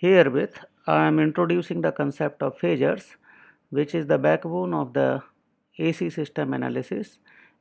Herewith, I am introducing the concept of phasors, which is the backbone of the AC system analysis,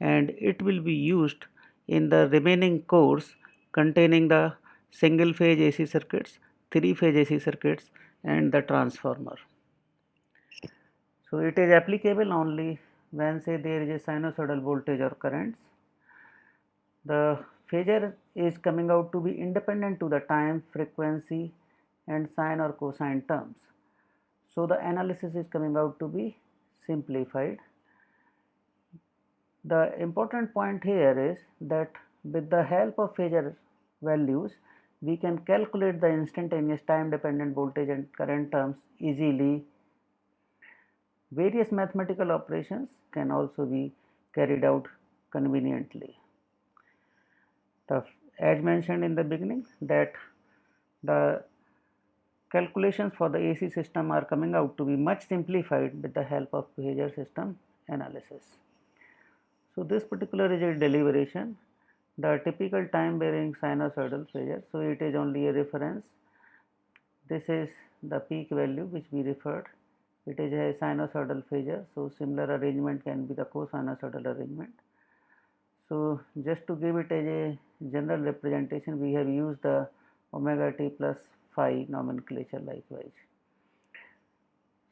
and it will be used in the remaining course containing the single phase AC circuits, three phase AC circuits, and the transformer. So, it is applicable only when say there is a sinusoidal voltage or currents. The phasor is coming out to be independent to the time, frequency, and sine or cosine terms. So, the analysis is coming out to be simplified. The important point here is that with the help of phasor values, we can calculate the instantaneous time dependent voltage and current terms easily. Various mathematical operations can also be carried out conveniently. As mentioned in the beginning, that the calculations for the AC system are coming out to be much simplified with the help of phasor system analysis. So, this particular is a deliberation, the typical time varying sinusoidal phasor. So, it is only a reference. This is the peak value which we referred. It is a sinusoidal phasor. So, similar arrangement can be the cosinusoidal arrangement. So, just to give it as a general representation, we have used the omega t plus phi nomenclature likewise.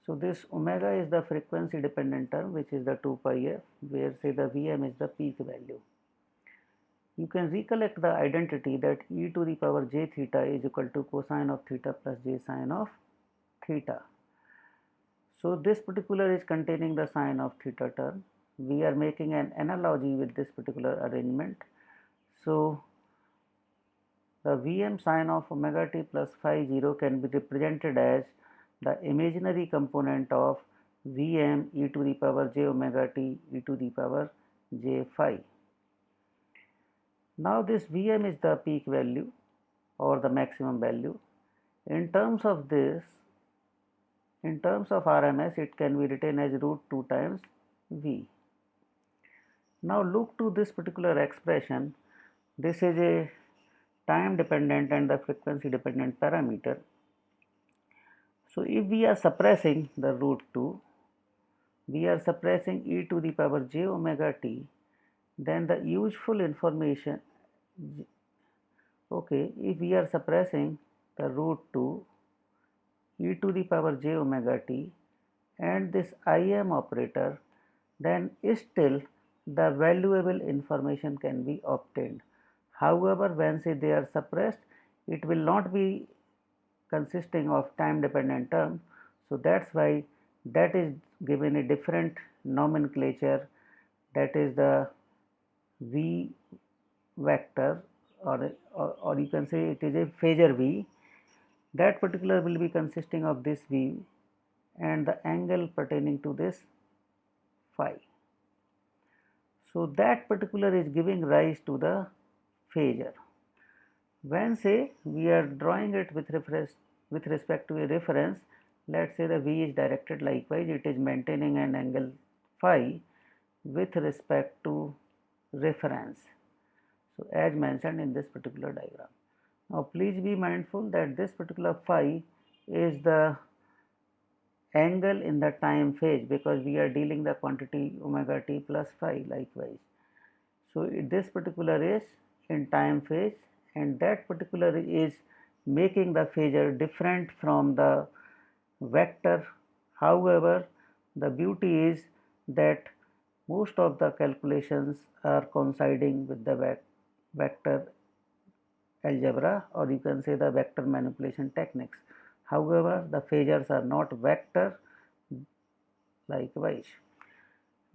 So, this omega is the frequency dependent term, which is the 2 pi f, where say the Vm is the peak value. You can recollect the identity that e to the power j theta is equal to cosine of theta plus j sine of theta. So, this particular is containing the sine of theta term. We are making an analogy with this particular arrangement. So, the Vm sine of omega t plus phi 0 can be represented as the imaginary component of Vm e to the power j omega t e to the power j phi. Now, this Vm is the peak value or the maximum value. In terms of this, in terms of RMS, it can be written as root 2 times V. Now, look to this particular expression. This is a time dependent and the frequency dependent parameter. So, if we are suppressing the root 2, we are suppressing e to the power j omega t, then the useful information, okay, if we are suppressing the root 2 e to the power j omega t and this Im operator, then still the valuable information can be obtained. However, when say they are suppressed, it will not be consisting of time dependent term. So, that is why that is given a different nomenclature, that is the V vector, or you can say it is a phasor V. That particular will be consisting of this V and the angle pertaining to this phi. So, that particular is giving rise to the phasor. When say we are drawing it with respect to a reference, let us say the V is directed likewise, it is maintaining an angle phi with respect to reference. So, as mentioned in this particular diagram. Now, please be mindful that this particular phi is the angle in the time phase, because we are dealing the quantity omega t plus phi likewise. So, this particular is in time phase, and that particular is making the phasor different from the vector. However, the beauty is that most of the calculations are coinciding with the vector algebra, or you can say the vector manipulation techniques. However, the phasors are not vector likewise.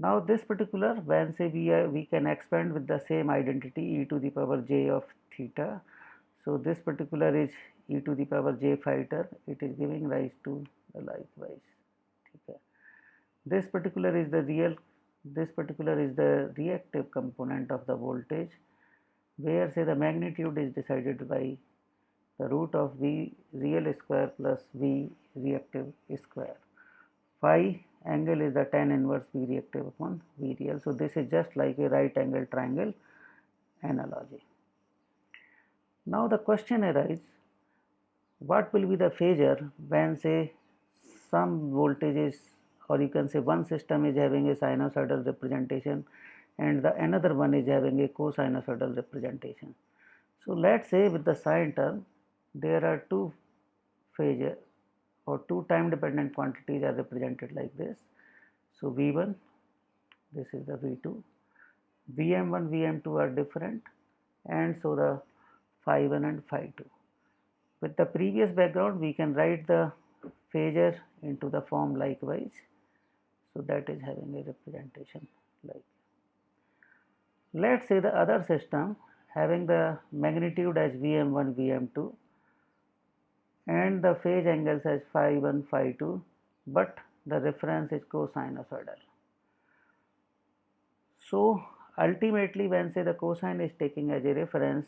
Now, this particular, when say we can expand with the same identity e to the power j of theta. So, this particular is e to the power j phi term, it is giving rise to the likewise. Okay. This particular is the reactive component of the voltage, where say the magnitude is decided by the root of V real square plus V reactive square. Phi angle is the tan inverse V reactive upon V real. So, this is just like a right angle triangle analogy. Now, the question arises, what will be the phasor when say some voltage is, or you can say one system is having a sinusoidal representation and the another one is having a cosinusoidal representation. So let's say with the sine term there are two phasor or two time dependent quantities are represented like this. So V1, this is the V2, Vm1, Vm2 are different, and so the phi1 and phi2. With the previous background we can write the phasor into the form likewise. So that is having a representation like. Let's say the other system having the magnitude as Vm1, Vm2 and the phase angles as phi1, phi2, but the reference is cosinusoidal. So ultimately when say the cosine is taking as a reference,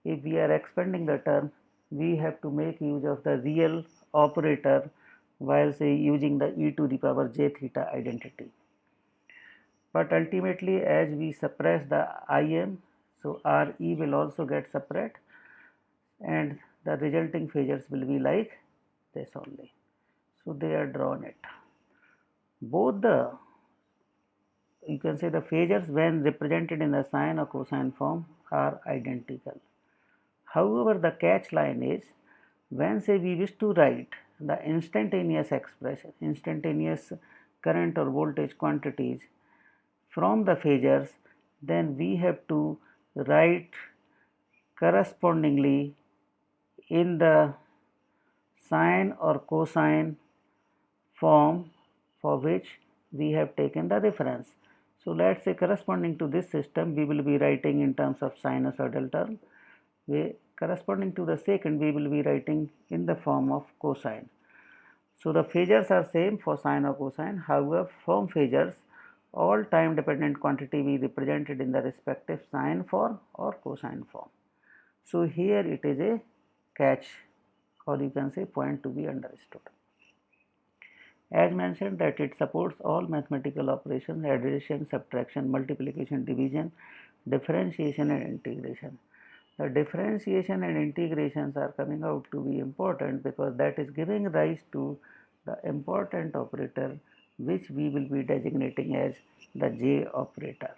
if we are expanding the term, we have to make use of the real operator while say using the e to the power j theta identity. But ultimately as we suppress the Im, so Re will also get separate and the resulting phasors will be like this only. So they are drawn it. Both the, you can say the phasors when represented in the sine or cosine form are identical. However, the catch line is when say we wish to write the instantaneous expression, instantaneous current or voltage quantities from the phasors, then we have to write correspondingly in the sine or cosine form for which we have taken the reference. So let's say corresponding to this system we will be writing in terms of sinusoidal term. Corresponding to the second we will be writing in the form of cosine. So the phasors are same for sine or cosine. However, from phasors all time dependent quantity we represented in the respective sine form or cosine form. So here it is a catch, or you can say point to be understood. As mentioned that it supports all mathematical operations, addition, subtraction, multiplication, division, differentiation and integration. The differentiation and integrations are coming out to be important because that is giving rise to the important operator which we will be designating as the J operator.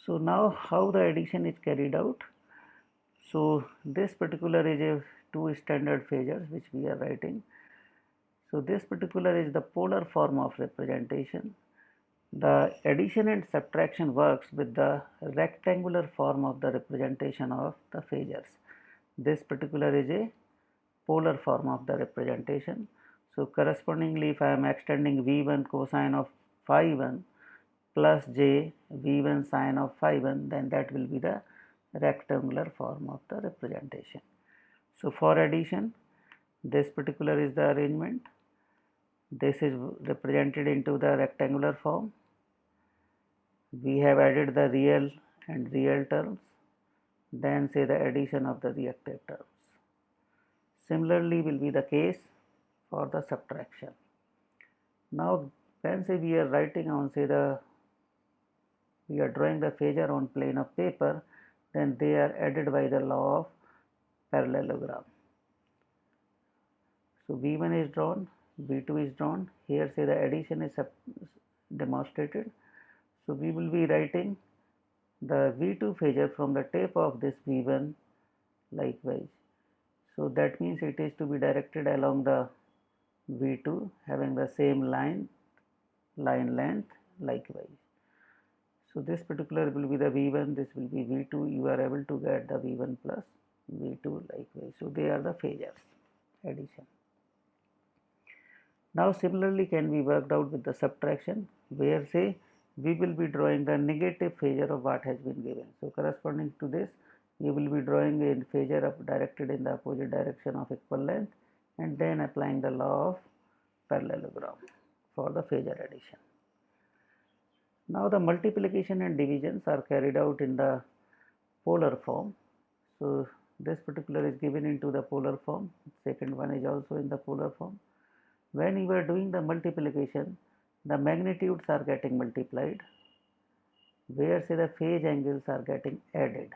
So now how the addition is carried out. So this particular is a two standard phasors which we are writing. So this particular is the polar form of representation. The addition and subtraction works with the rectangular form of the representation of the phasors. This particular is a polar form of the representation. So correspondingly if I am extending V1 cosine of phi 1 plus j V1 sine of phi 1, then that will be the rectangular form of the representation. So for addition, this particular is the arrangement. This is represented into the rectangular form. We have added the real and real terms, then say the addition of the reactive terms. Similarly will be the case for the subtraction. Now when say we are writing on say we are drawing the phasor on plane of paper, then they are added by the law of parallelogram. So V1 is drawn, V2 is drawn, here say the addition is demonstrated. So we will be writing the V2 phasor from the tip of this V1 likewise. So that means it is to be directed along the V2 having the same line length likewise. So this particular will be the V1, this will be V2, you are able to get the V1 plus V2 likewise. So they are the phasors addition. Now similarly can be worked out with the subtraction, where say we will be drawing the negative phasor of what has been given. So corresponding to this you will be drawing a phasor directed in the opposite direction of equal length and then applying the law of parallelogram for the phasor addition. Now the multiplication and divisions are carried out in the polar form. So this particular is given into the polar form, second one is also in the polar form. When you are doing the multiplication, the magnitudes are getting multiplied, where say the phase angles are getting added.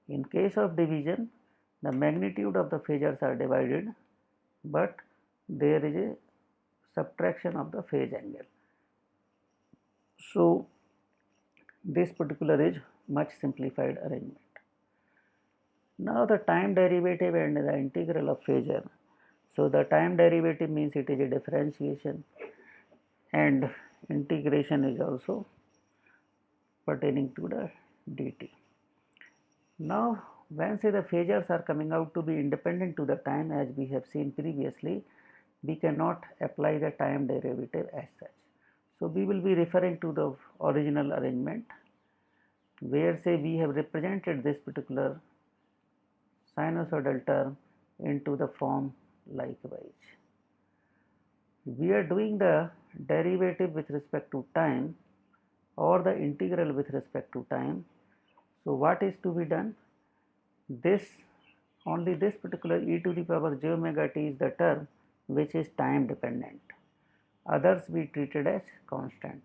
In case of division, the magnitude of the phasors are divided, but there is a subtraction of the phase angle. So this particular is much simplified arrangement. Now the time derivative and the integral of phasor. So the time derivative means it is a differentiation, and integration is also pertaining to the dt. Now when say the phasors are coming out to be independent to the time, as we have seen previously, we cannot apply the time derivative as such. So we will be referring to the original arrangement, where say we have represented this particular sinusoidal term into the form likewise. We are doing the derivative with respect to time or the integral with respect to time. So what is to be done? Only this particular e to the power j omega t is the term which is time dependent. Others we treated as constant.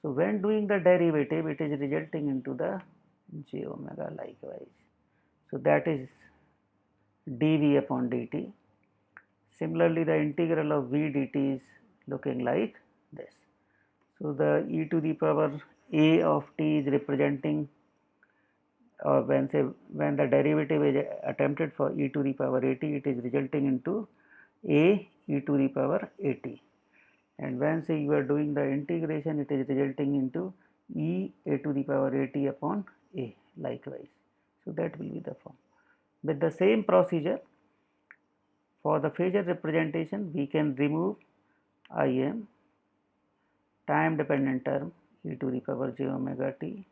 So when doing the derivative, it is resulting into the j omega likewise. So that is dv upon dt. Similarly, the integral of v dt is looking like this. So the e to the power a of t is representing, or when the derivative is attempted for e to the power at, it is resulting into a e to the power at. And when say you are doing the integration, it is resulting into e a to the power at upon a likewise. So that will be the form. With the same procedure, for the phasor representation, we can remove Im, time dependent term e to the power j omega t,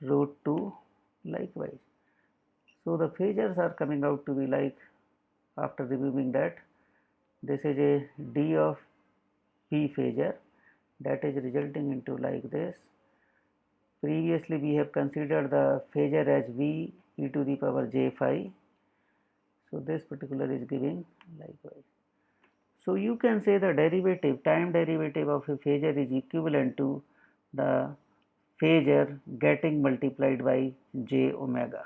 root 2 likewise. So the phasors are coming out to be like, after removing that, this is a d of p phasor, that is resulting into like this. Previously we have considered the phasor as v e to the power j phi. So this particular is giving likewise. So you can say the derivative, time derivative of a phasor is equivalent to the phasor getting multiplied by j omega.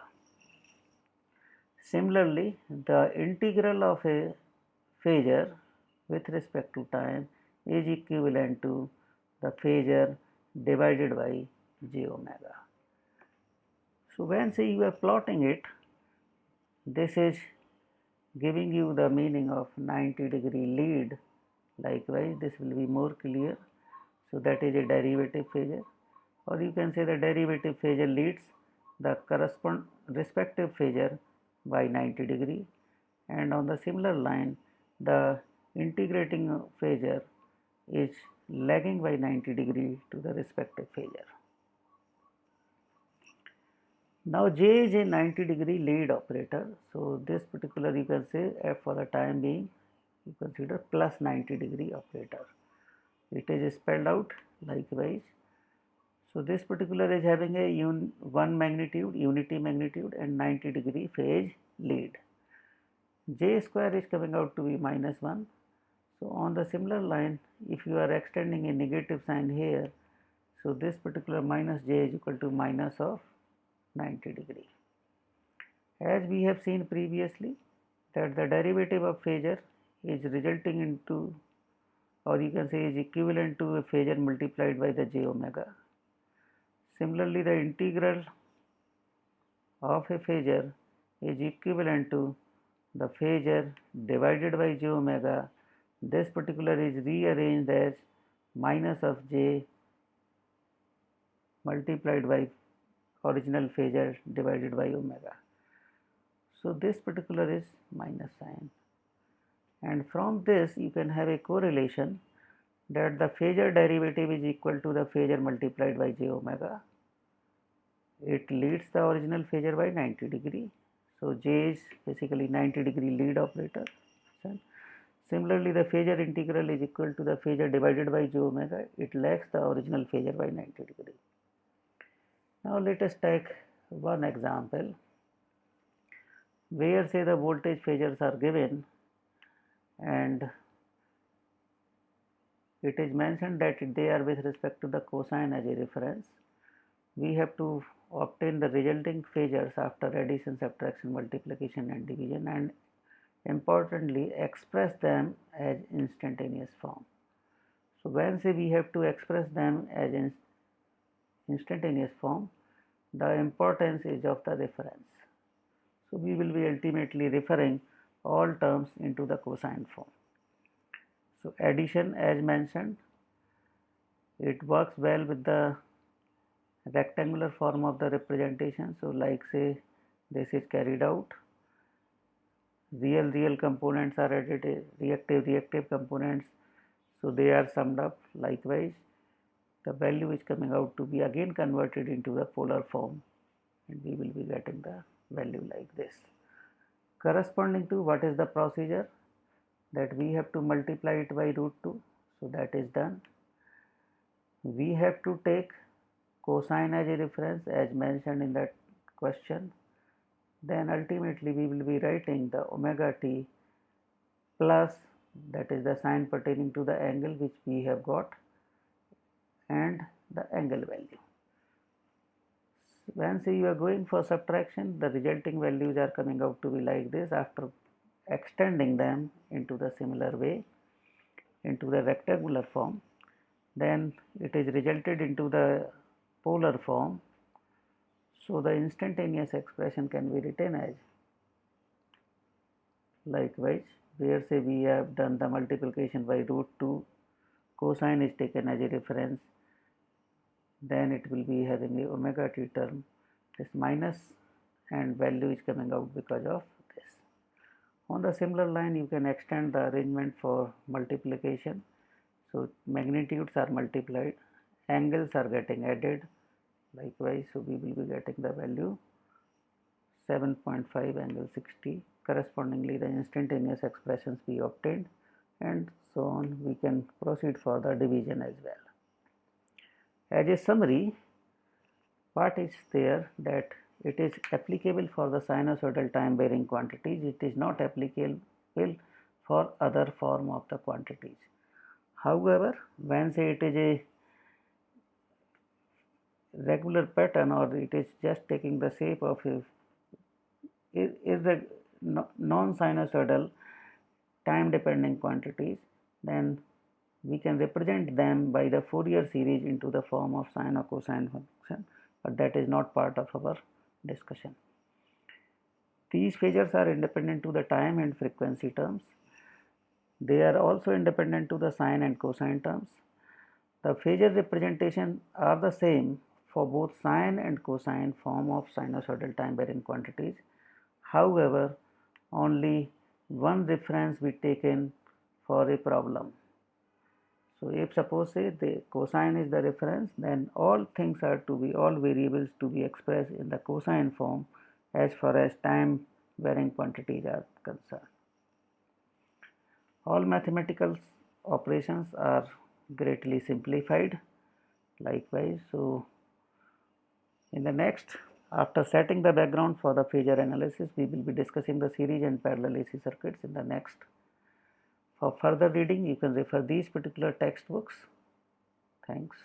Similarly, the integral of a phasor with respect to time is equivalent to the phasor divided by j omega. So when say you are plotting it, this is giving you the meaning of 90-degree lead. Likewise, this will be more clear. So that is a derivative phasor, or you can say the derivative phasor leads the respective phasor by 90-degree, and on the similar line the integrating phasor is lagging by 90-degree to the respective phasor. Now J is a 90-degree lead operator, so this particular you can say for the time being you consider plus 90-degree operator. It is spelled out likewise. So this particular is having a one magnitude, unity magnitude, and 90-degree phase lead. J square is coming out to be -1. So on the similar line, if you are extending a negative sign here, so this particular minus j is equal to minus of 90-degree. As we have seen previously, that the derivative of phasor is resulting into, or you can say is equivalent to a phasor multiplied by the j omega. Similarly, the integral of a phasor is equivalent to the phasor divided by j omega. This particular is rearranged as minus of j multiplied by original phasor divided by omega. So this particular is minus sign, and from this you can have a correlation that the phasor derivative is equal to the phasor multiplied by j omega. It leads the original phasor by 90-degree. So J is basically 90-degree lead operator. Similarly, the phasor integral is equal to the phasor divided by j omega. It lags the original phasor by 90-degree. Now let us take one example where say the voltage phasors are given, and it is mentioned that they are with respect to the cosine as a reference. We have to obtain the resulting phasors after addition, subtraction, multiplication and division, and importantly express them as instantaneous form. So when say we have to express them as instantaneous form, the importance is of the reference. So we will be ultimately referring all terms into the cosine form. So addition, as mentioned, it works well with the rectangular form of the representation. So like say this is carried out, real components are added, reactive components, so they are summed up. Likewise, the value is coming out to be again converted into the polar form, and we will be getting the value like this. Corresponding to what is the procedure, that we have to multiply it by root 2, so that is done. We have to take cosine as a reference as mentioned in that question. Then ultimately we will be writing the omega t plus, that is the sign pertaining to the angle which we have got, and the angle value. When say you are going for subtraction, the resulting values are coming out to be like this after extending them into the similar way into the rectangular form. Then it is resulted into the polar form. So the instantaneous expression can be written as, likewise, where say we have done the multiplication by root 2, cosine is taken as a reference, then it will be having a omega t term, this minus, and value is coming out because of this. On the similar line, you can extend the arrangement for multiplication. So magnitudes are multiplied, angles are getting added, likewise, so we will be getting the value 7.5 angle 60. Correspondingly, the instantaneous expressions be obtained, and so on. We can proceed for the division as well. As a summary, what is there, that it is applicable for the sinusoidal time varying quantities. It is not applicable for other form of the quantities. However, when say it is a regular pattern, or it is just taking the shape of a non-sinusoidal time dependent quantities, then we can represent them by the Fourier series into the form of sine or cosine function, but that is not part of our discussion. These phasors are independent to the time and frequency terms. They are also independent to the sine and cosine terms. The phasor representation are the same for both sine and cosine form of sinusoidal time varying quantities. However, only one reference be taken for a problem. So if suppose say the cosine is the reference, then all variables to be expressed in the cosine form as far as time varying quantities are concerned. All mathematical operations are greatly simplified. Likewise, so in the next, after setting the background for the phasor analysis, we will be discussing the series and parallel AC circuits in the next. For further reading, you can refer these particular textbooks. Thanks.